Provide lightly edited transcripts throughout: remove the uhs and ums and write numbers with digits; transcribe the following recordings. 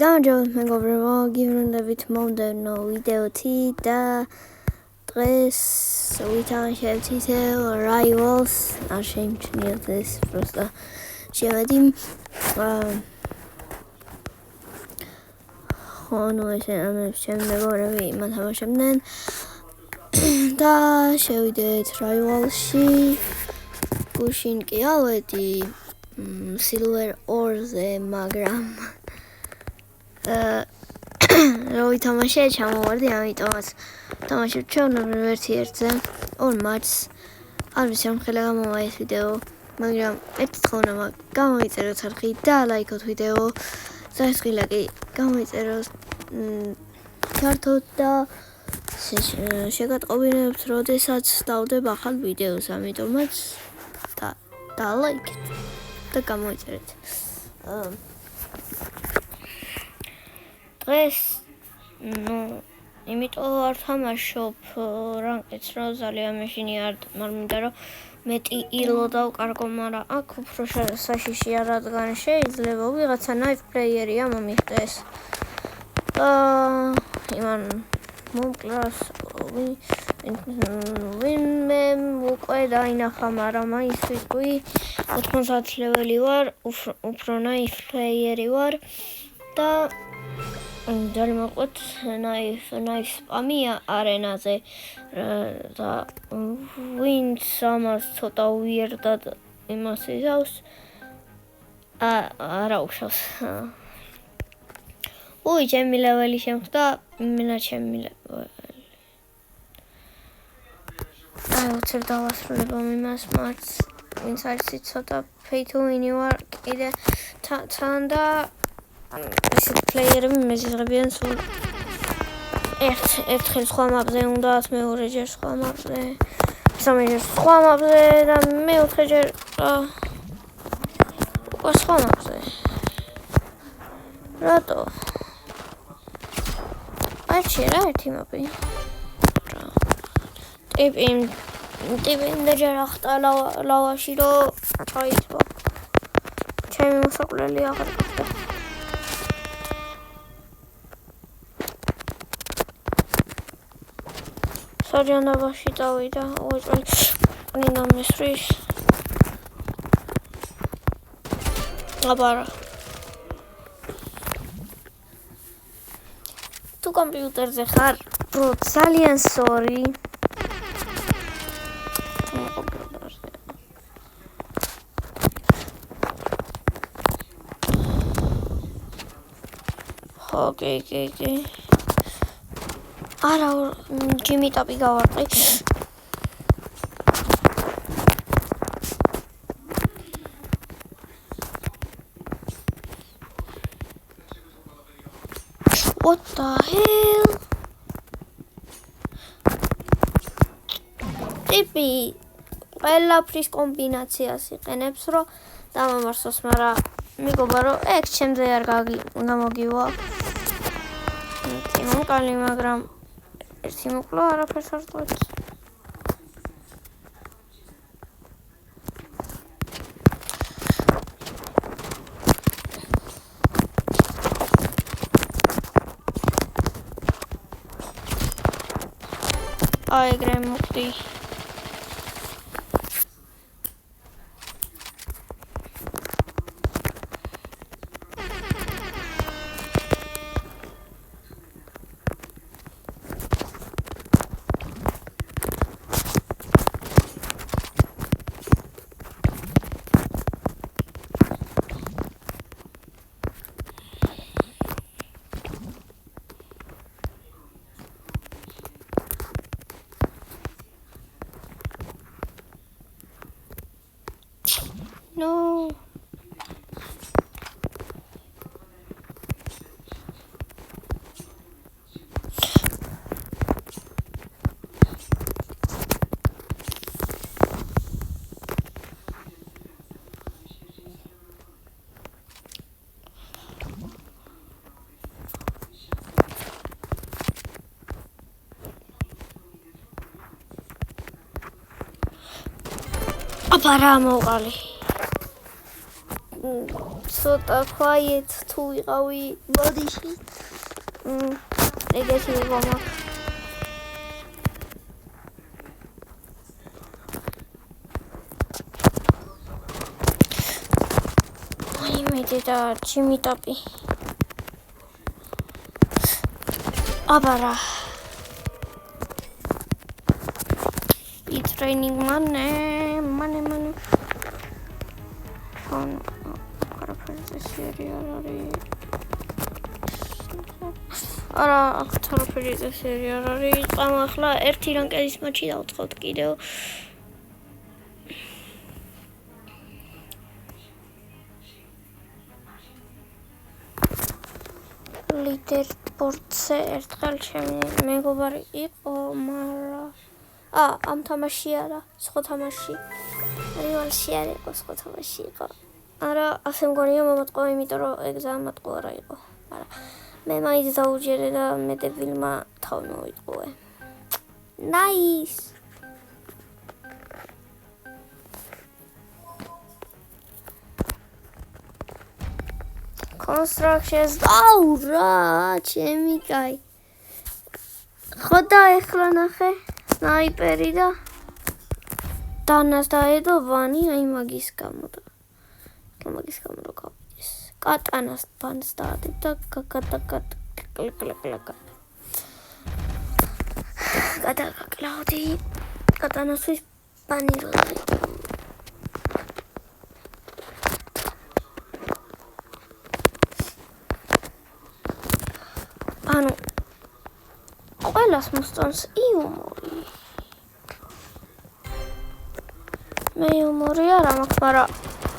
გამარჯობათ მეგობრებო, გიბრუნდებით მომდევნო ვიდეოთი და დღეს ვითაღშევთ ისევ Rivals. არ შეიმჩნიოთ ეს просто შევედი ხონუ ესე ამებს ჩემი მეგობრები მათამაშებდნენ და შევიდეთ Rivals-ში. გუშინ კი ავედი Silver Ore-ზე, მაგრამ რო ვითამაშე ჩამოვარდი, ამიტომაც თამაშობ ჩვეულებრივ 1-1-ზე, 2 მატჩს. არ ვიცი რომ ხელა გამოვა ეს ვიდეო, მაგრამ ერთი თხოვნა გამოიწეროთ არხი და ლაიქოთ ვიდეო. ზარისხილა კი გამოიწეროთ ქართოთ და შეგატყობინებთ, როდესაც დავდებ ახალ ვიდეოს, ამიტომაც და ლაიქეთ და გამოიწერეთ. დღეს იმიტომ არ თამაშობ რანკედს, რომ ძალიან მეშინი არ მინდა რომ მეტი ილო დავკარგო, მაგრამ აქ უფრო საშიშია, რადგან შეიძლება ვიღაცა knife player-ია მომიხდეს და იმან მომკლას ვინმე უკვე დაინახა, მაგრამ მაინც ვიტყვი 90 ლეველი ვარ, უფრო knife player-ი ვარ და ძალიან მოყვეთ knife spam-ია არენაზე და ვინც ამას ცოტა უიერდად იმას იზავს არა უშავს. უი, ჩემი ლეველი შემხდა, მინა ჩემი ლეველი. უცებ დავასრულებ იმას მარტს, ვინც არის ცოტა pay to win-ი ვარ კიდე თან და ესეთ პლეიერები მეზიღებიან სულ ერთხელ სხვა მაპზე უნდათ, მეორეჯერ სხვა მაპზე, მესამეჯერ სხვა მაპზე და მეოთხეჯერ უკვე სხვა მაპზე. რატო? არჩი რა ერთი მაპი. ტიპი იმდეჯერ ახტა ლავაში რომ ჩაიცვა. ჩემი მოსაკლელი აღარ გახდა. საჯანაბაში დავიდა, უეჭველი ნინა მესრის. აბარა. თუ კომპიუტერზე ხარ, ბრო, ძალიან სორი. ოკეი. არა, ჯიმი ტაპი გავარტყი. What the hell? ტიპი ყველაფრის კომბინაციას იყენებს, რომ დამამარსოს, მაგრამ მეგობა რომ ეგ ჩემზე არ გამოგივა. მომკალი, მაგრამ ერთი მოკლა არაფერს არ წვეთს. ეგრე მოხდი. No. Apara moqali. ცოტა quiet თუ ვიყავი ბოდიში. ეგეთი იყო მაქვს. და ჩიმიტაპი. აბარა. Speed training money. არა, თორფერი ეს სერია არის. ახლა ერთი რანკედის მატჩი დავწყოთ კიდევ. ლიდერბორდზე ერთხელ ჩემი მეგობარი იყო, მაგრამ ამ თამაში არა, სხვა თამაში. რივალში არ იყო, სხვა თამაში იყო. არა, ასე მგონია მომატყვა, იმიტომ რომ ეგზამ მატყვა არა იყო. მაგრამ მე მაინც დაუჯერე და მე დებილმა თავი მოვიტყუე. Nice. Constructions. რა, ჩემი კაი. ხოდა ეხლა ნახე, სნაიპერი და დანას დაედო ვანი, აი მაგის გამო და მაგის გამო რო გავიდეს. კატანას ბანს დაადებ და გადაგაკლავდი. კატანასთვის ბანი რო დაედო. ანუ ყველას მოსწონს იუმორი. მე იუმორი არა მაქვს, მაგრამ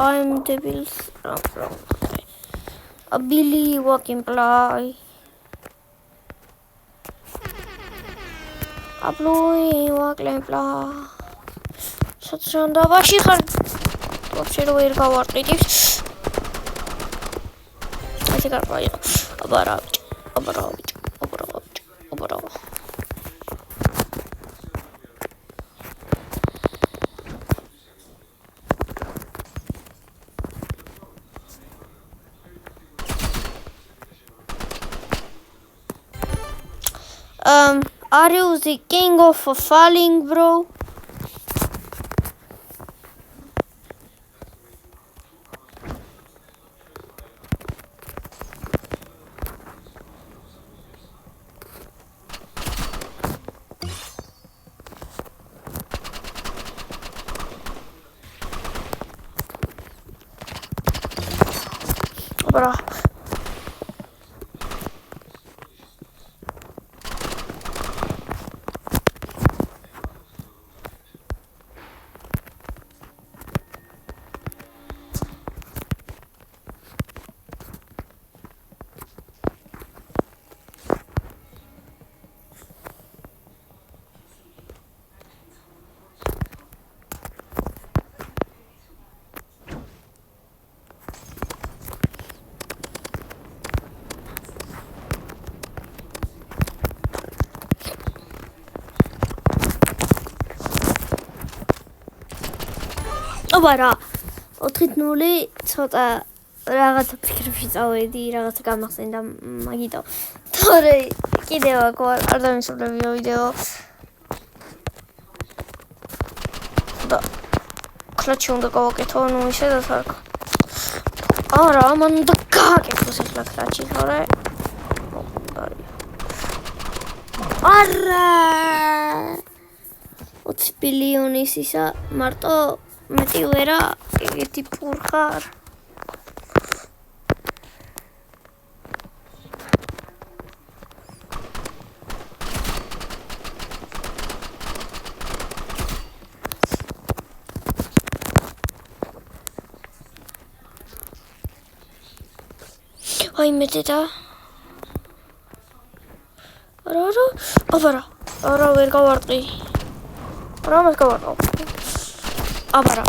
I'm devil's wrong. A Billy walking fly. A blue walking fly. საწრანდავაში ხარ. ვაფშე რო ვერ გავარყიდი. ასე გარკვეულია. აბარა. Are you the king of falling, bro? Bro. აბარა 4-0 ცოტა რაღაცა ფიქრებში წავედი, რაღაცა გამახსენდა მაგიტო. თორე კიდევ არ დამისრულებია ვიდეო. და კლაჩი უნდა გავაკეთო, ნუ ისედაც არ. არა, მან უნდა გააკეთოს ახლა კლაჩი, თორე არა 20 ბილიონის ისა მარტო მეტი ვერა ეგეთი ფურხარ. აი მეტი და არა ვერ გავარტყი. რა მას გავარტყო? აბარა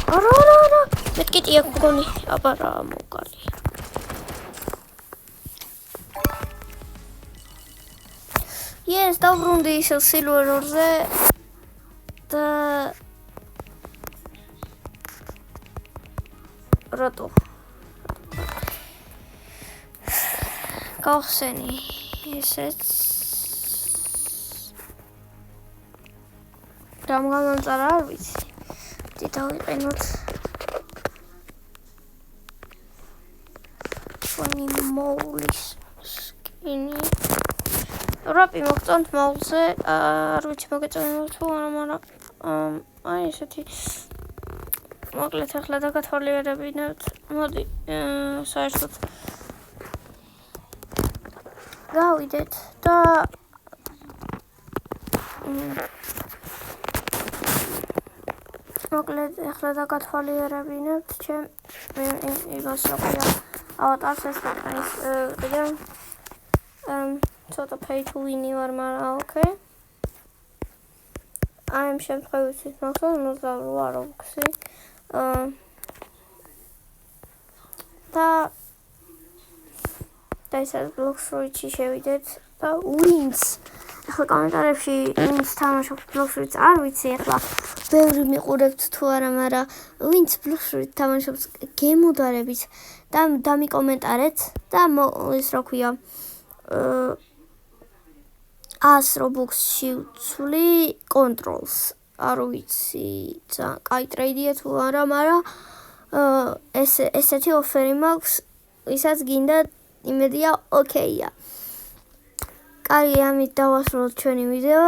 მეთქი აქ მგონი აბარა მოგალი. Yes, დავრუნდი ისე სილვერზე და რატო? გავხსენი ესეც რამ გამომწარა არ ვიცი დავიყენოთ ფონი მოვლის სკინი რაპი მოგწონთ მოვზე არ ვიცი მოგეწონა თუ არა მაგრამ აი ესეთი მოკლედ ახლა დაგათვალიერებინებთ მოდი საერთოდ გავიდეთ და მოკლედ ახლა დაგათვალიერებინებთ ჩემ იმას როია ავატარს ეს კიდე ცოტა pay to win-ი ვარ მაგრამ ოკეი აი ამ შემთხვევაში მოგწონს 28 რობოქსი და ისე ბლოკს როიჩი შევიდეთ და wins ახლა კომენტარებში wins თამაშობს ბლოკს როიც არ ვიცი ახლა ბევრი მიყურებთ თუ არა მაგრამ wins ბლოკს როიც თამაშობს გემოდარებით და დამიკომენტარეთ და ის რა ქვია 100 რობოქსში ვცვლი კონტროლს არ ვიცი ძალიან კაი ტრეიდია თუ არა მაგრამ ესეთი ოფერი მაქვს ვისაც გინდა იმედია ოკეია კაი ამით დავასრულოთ ჩვენი ვიდეო